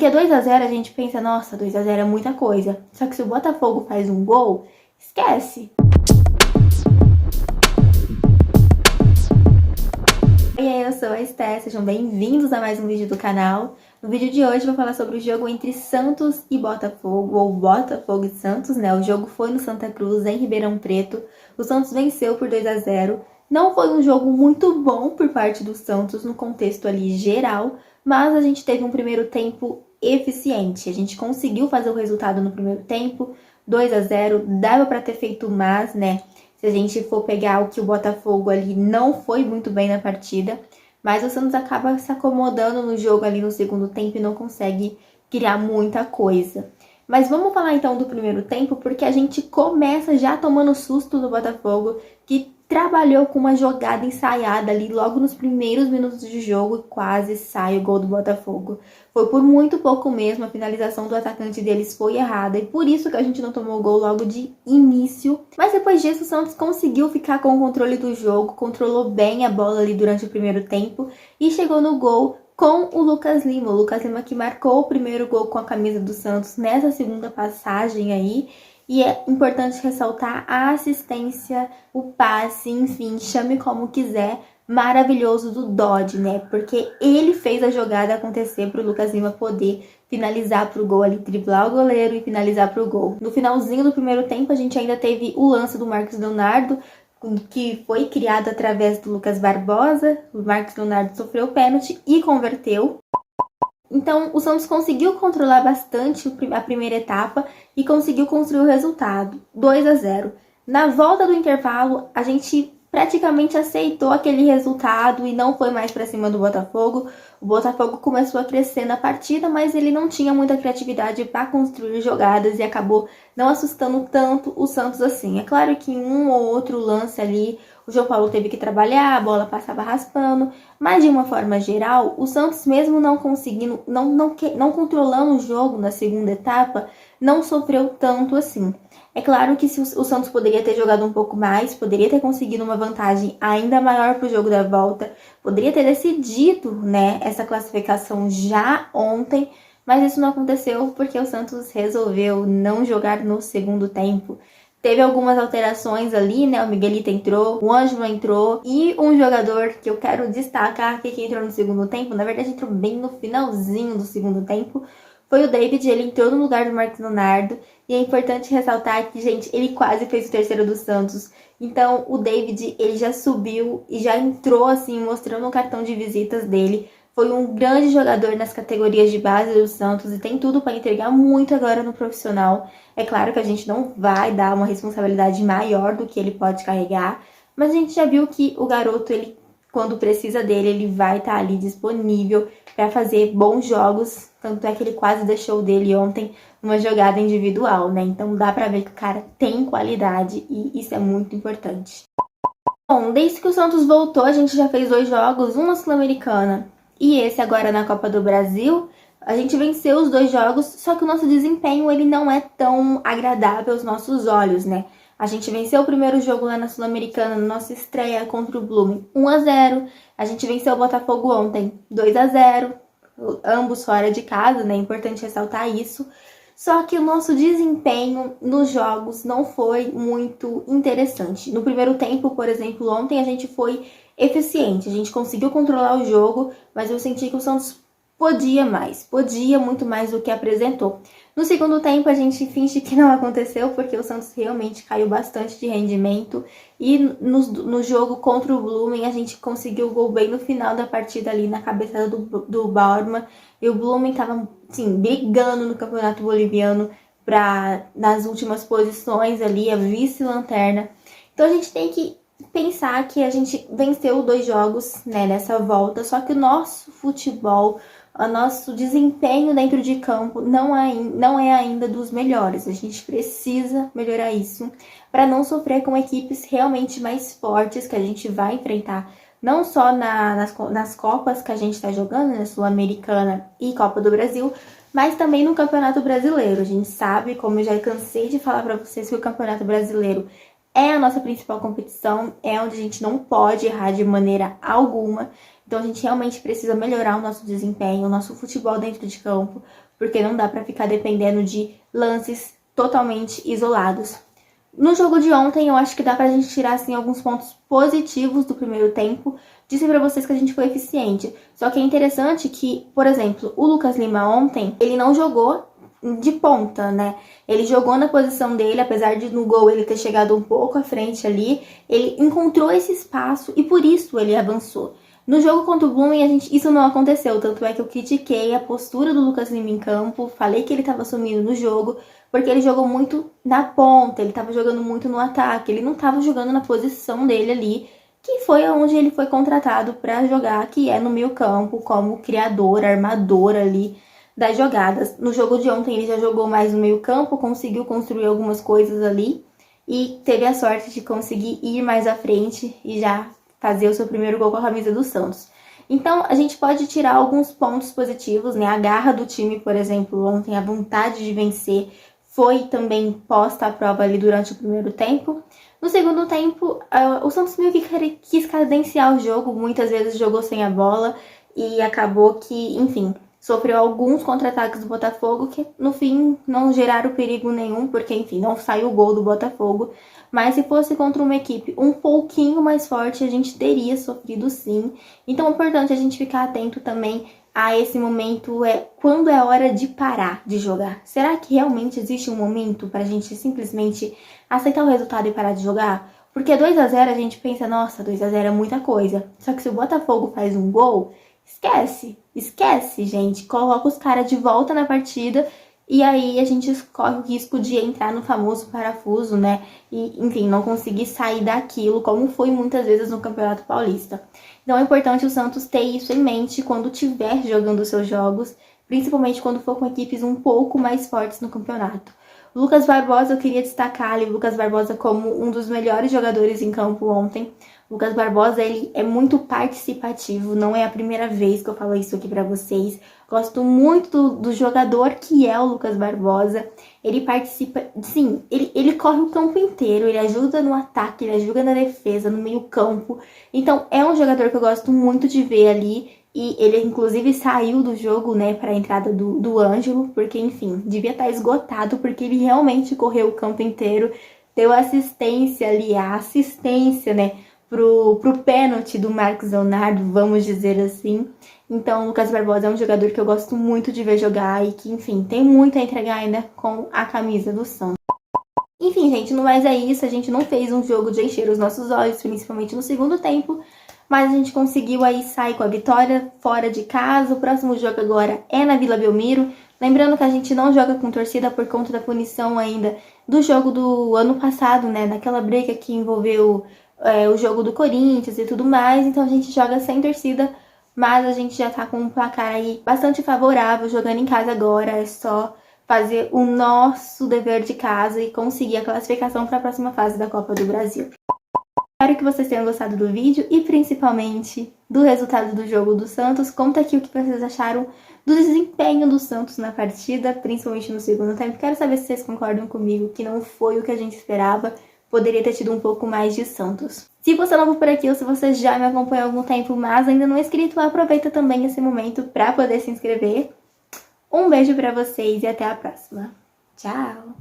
Porque 2 a 0 a gente pensa, nossa, 2 a 0 é muita coisa. Só que se o Botafogo faz um gol, esquece. E aí, eu sou a Esté, sejam bem-vindos a mais um vídeo do canal. No vídeo de hoje eu vou falar sobre o jogo entre Santos e Botafogo, ou Botafogo e Santos, né? O jogo foi no Santa Cruz, em Ribeirão Preto. O Santos venceu por 2 a 0. Não foi um jogo muito bom por parte do Santos no contexto ali geral, mas a gente teve um primeiro tempo eficiente. A gente conseguiu fazer o resultado no primeiro tempo, 2 a 0, dava para ter feito mais, né? Se a gente for pegar o que o Botafogo ali não foi muito bem na partida, mas o Santos acaba se acomodando no jogo ali no segundo tempo e não consegue criar muita coisa. Mas vamos falar então do primeiro tempo, porque a gente começa já tomando susto do Botafogo, que trabalhou com uma jogada ensaiada ali logo nos primeiros minutos de jogo e quase sai o gol do Botafogo. Foi por muito pouco mesmo, a finalização do atacante deles foi errada e por isso que a gente não tomou o gol logo de início. Mas depois disso o Santos conseguiu ficar com o controle do jogo, controlou bem a bola ali durante o primeiro tempo e chegou no gol com o Lucas Lima. O Lucas Lima que marcou o primeiro gol com a camisa do Santos nessa segunda passagem aí. E é importante ressaltar a assistência, o passe, enfim, chame como quiser, maravilhoso do Dodge, né? Porque ele fez a jogada acontecer para o Lucas Lima poder finalizar para o gol ali, driblar o goleiro e finalizar para o gol. No finalzinho do primeiro tempo, a gente ainda teve o lance do Marcos Leonardo, que foi criado através do Lucas Barbosa. O Marcos Leonardo sofreu o pênalti e converteu. Então, o Santos conseguiu controlar bastante a primeira etapa e conseguiu construir o resultado, 2 a 0. Na volta do intervalo, a gente praticamente aceitou aquele resultado e não foi mais para cima do Botafogo. O Botafogo começou a crescer na partida, mas ele não tinha muita criatividade para construir jogadas e acabou não assustando tanto o Santos assim. É claro que em um ou outro lance ali, o João Paulo teve que trabalhar, a bola passava raspando, mas de uma forma geral, o Santos mesmo não conseguindo, não controlando o jogo na segunda etapa, não sofreu tanto assim. É claro que se o Santos poderia ter jogado um pouco mais, poderia ter conseguido uma vantagem ainda maior para o jogo da volta, poderia ter decidido, né, essa classificação já ontem, mas isso não aconteceu porque o Santos resolveu não jogar no segundo tempo. Teve algumas alterações ali, né? O Miguelito entrou, o Ângelo entrou e um jogador que eu quero destacar que entrou no segundo tempo, na verdade entrou bem no finalzinho do segundo tempo, foi o David. Ele entrou no lugar do Marcos Leonardo e é importante ressaltar que, gente, ele quase fez o terceiro do Santos. Então o David, ele já subiu e já entrou assim, mostrando o cartão de visitas dele. Foi um grande jogador nas categorias de base do Santos e tem tudo para entregar muito agora no profissional. É claro que a gente não vai dar uma responsabilidade maior do que ele pode carregar, mas a gente já viu que o garoto, ele, quando precisa dele, ele vai estar ali disponível para fazer bons jogos. Tanto é que ele quase deixou o dele ontem numa jogada individual, né? Então dá para ver que o cara tem qualidade e isso é muito importante. Bom, desde que o Santos voltou, a gente já fez 2 jogos, uma Sul-Americana e esse agora na Copa do Brasil. A gente venceu os 2 jogos, só que o nosso desempenho ele não é tão agradável aos nossos olhos, né? A gente venceu o primeiro jogo lá na Sul-Americana, na nossa estreia contra o Blooming, 1 a 0. A gente venceu o Botafogo ontem, 2 a 0, ambos fora de casa, né? É importante ressaltar isso. Só que o nosso desempenho nos jogos não foi muito interessante. No primeiro tempo, por exemplo, ontem a gente foi eficiente, a gente conseguiu controlar o jogo, mas eu senti que o Santos podia muito mais do que apresentou. No segundo tempo a gente finge que não aconteceu, porque o Santos realmente caiu bastante de rendimento e no jogo contra o Blooming a gente conseguiu o gol bem no final da partida ali na cabeçada do Bauerman, e o Blooming tava assim, brigando no Campeonato Boliviano nas últimas posições ali, a vice-lanterna. Então a gente tem que pensar que a gente venceu 2 jogos, né, nessa volta, só que o nosso futebol, o nosso desempenho dentro de campo não é ainda dos melhores. A gente precisa melhorar isso para não sofrer com equipes realmente mais fortes que a gente vai enfrentar, não só nas Copas que a gente está jogando, né, Sul-Americana e Copa do Brasil, mas também no Campeonato Brasileiro. A gente sabe, como eu já cansei de falar para vocês, que o Campeonato Brasileiro é a nossa principal competição, é onde a gente não pode errar de maneira alguma. Então a gente realmente precisa melhorar o nosso desempenho, o nosso futebol dentro de campo, porque não dá pra ficar dependendo de lances totalmente isolados. No jogo de ontem, eu acho que dá pra gente tirar, assim, alguns pontos positivos do primeiro tempo. Disse pra vocês que a gente foi eficiente. Só que é interessante que, por exemplo, o Lucas Lima ontem, ele não jogou de ponta, né? Ele jogou na posição dele, apesar de no gol ele ter chegado um pouco à frente ali, ele encontrou esse espaço e por isso ele avançou. No jogo contra o Blooming, isso não aconteceu, tanto é que eu critiquei a postura do Lucas Lima em campo, falei que ele estava sumindo no jogo, porque ele jogou muito na ponta, ele estava jogando muito no ataque, ele não estava jogando na posição dele ali, que foi onde ele foi contratado para jogar, que é no meio campo, como criador, armador ali das jogadas. No jogo de ontem ele já jogou mais no meio campo, conseguiu construir algumas coisas ali e teve a sorte de conseguir ir mais à frente e já fazer o seu primeiro gol com a camisa do Santos. Então, a gente pode tirar alguns pontos positivos, né? A garra do time, por exemplo, ontem, a vontade de vencer, foi também posta à prova ali durante o primeiro tempo. No segundo tempo, o Santos meio que quis cadenciar o jogo, muitas vezes jogou sem a bola e acabou que, enfim, sofreu alguns contra-ataques do Botafogo que, no fim, não geraram perigo nenhum, porque, enfim, não saiu o gol do Botafogo. Mas se fosse contra uma equipe um pouquinho mais forte, a gente teria sofrido sim. Então é importante a gente ficar atento também a esse momento, quando é hora de parar de jogar. Será que realmente existe um momento para a gente simplesmente aceitar o resultado e parar de jogar? Porque 2-0 a gente pensa, nossa, 2-0 é muita coisa. Só que se o Botafogo faz um gol, esquece, gente. Coloca os caras de volta na partida e aí a gente corre o risco de entrar no famoso parafuso, né? E, enfim, não conseguir sair daquilo, como foi muitas vezes no Campeonato Paulista. Então é importante o Santos ter isso em mente quando estiver jogando seus jogos, principalmente quando for com equipes um pouco mais fortes no campeonato. O Lucas Barbosa, eu queria destacar ali o Lucas Barbosa como um dos melhores jogadores em campo ontem. O Lucas Barbosa, ele é muito participativo, não é a primeira vez que eu falo isso aqui pra vocês. Gosto muito do jogador que é o Lucas Barbosa. Ele participa, sim, ele corre o campo inteiro, ele ajuda no ataque, ele ajuda na defesa, no meio campo. Então é um jogador que eu gosto muito de ver ali. E ele, inclusive, saiu do jogo, né, para a entrada do Ângelo, porque, enfim, devia estar esgotado, porque ele realmente correu o campo inteiro, deu assistência ali, a assistência, né, pro pênalti do Marcos Leonardo, vamos dizer assim. Então, o Lucas Barbosa é um jogador que eu gosto muito de ver jogar e que, enfim, tem muito a entregar ainda com a camisa do Santos. Enfim, gente, no mais é isso, a gente não fez um jogo de encher os nossos olhos, principalmente no segundo tempo, mas a gente conseguiu aí sair com a vitória fora de casa. O próximo jogo agora é na Vila Belmiro. Lembrando que a gente não joga com torcida por conta da punição ainda do jogo do ano passado, né? Naquela briga que envolveu o jogo do Corinthians e tudo mais. Então a gente joga sem torcida, mas a gente já tá com um placar aí bastante favorável jogando em casa agora. É só fazer o nosso dever de casa e conseguir a classificação para a próxima fase da Copa do Brasil. Espero que vocês tenham gostado do vídeo e principalmente do resultado do jogo do Santos. Conta aqui o que vocês acharam do desempenho do Santos na partida, principalmente no segundo tempo. Quero saber se vocês concordam comigo que não foi o que a gente esperava. Poderia ter tido um pouco mais de Santos. Se você é novo por aqui ou se você já me acompanha há algum tempo, mas ainda não é inscrito, aproveita também esse momento para poder se inscrever. Um beijo para vocês e até a próxima. Tchau!